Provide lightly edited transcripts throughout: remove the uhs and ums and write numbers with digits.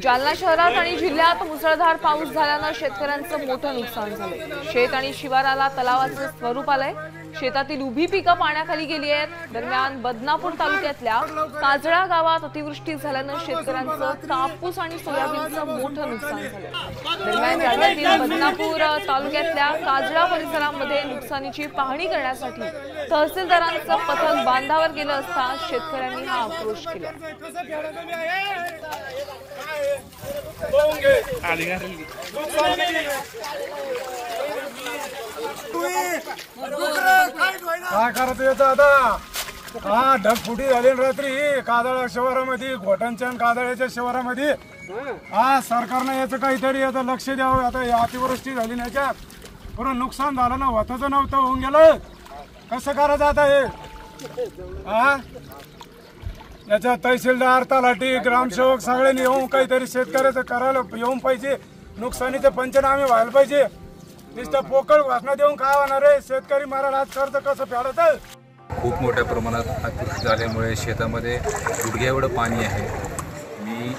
जालना शहरात आणि जिल्ह्यात मुसळधार पाऊस झाल्याने शेतकऱ्यांचं मोठं नुकसान झालंय। शेत आणि शिवाराला तलावाचं स्वरूप आलंय। शेतातील उभी पिकं पाण्याखाली गेली आहेत। दरम्यान बदनापूर तालुक्यातल्या काजळा गावात अतिवृष्टी झाल्याने शेतकऱ्यांचं कापूस आणि सोयाबीनचं मोठं नुकसान झालंय। दरम्यान जालन्यातील बदनापूर तालुक्यातल्या काजळा परिसरामध्ये नुकसानीची पाहणी करण्यासाठी तहसीलदारांचं पथक बांधावर गेलं असता शेतकऱ्यांनी हा आक्रोश केला। काय करत येत आता? हा ढगफुटी झाली रात्री काजळा शहरामध्ये, घोटांच्या काजळ्याच्या शहरामध्ये। हा सरकारनं याचं काहीतरी आता लक्ष द्यावं। आता अतिवृष्टी झाली नाही का, पूर्ण नुकसान झालं ना, होतच नव्हतं, होऊन गेलं। कसं करायचं आता हे? हा याच्या तहसीलदार, तलाठी, ग्रामसेवक सगळ्यांनी येऊन काहीतरी शेतकऱ्याचं करायला येऊन पाहिजे। नुकसानीचे पंचनामे व्हायला पाहिजे। नुसतं पोकळ घोषणा देऊन काय होणार आहे? शेतकरी मराठा आज कर्ज कसं फेडायचं? खूप मोठ्या प्रमाणात अतिवृष्टी झाल्यामुळे शेतामध्ये गुडघ्या एवढं पाणी आहे। मी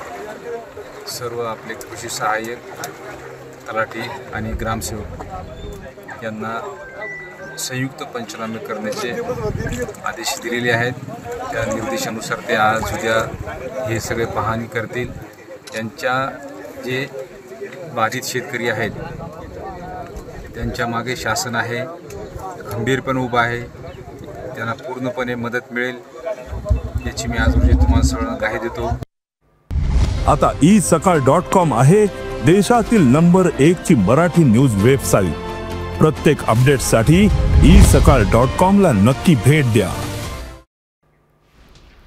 सर्व आपले कृषी सहाय्यक, तलाठी आणि ग्रामसेवक यांना संयुक्त पंचनामे करण्याचे आदेश दिलेले आहेत। त्या निर्देशानुसार ते आज उद्या हे सगळे पाहणी करतील। त्यांच्या जे बाधित शेतकरी आहेत त्यांच्या मागे शासन आहे, खंबीरपणे उभा आहे। त्यांना पूर्णपणे मदत मिळेल याची मी आज तुम्हाला सगळ्यांना ग्वाही देतो। आता isakal.com आहे देशातील नंबर 1 ची मराठी न्यूज वेबसाईट। प्रत्येक अपडेटसाठी isakal.com ला नक्की भेट द्या।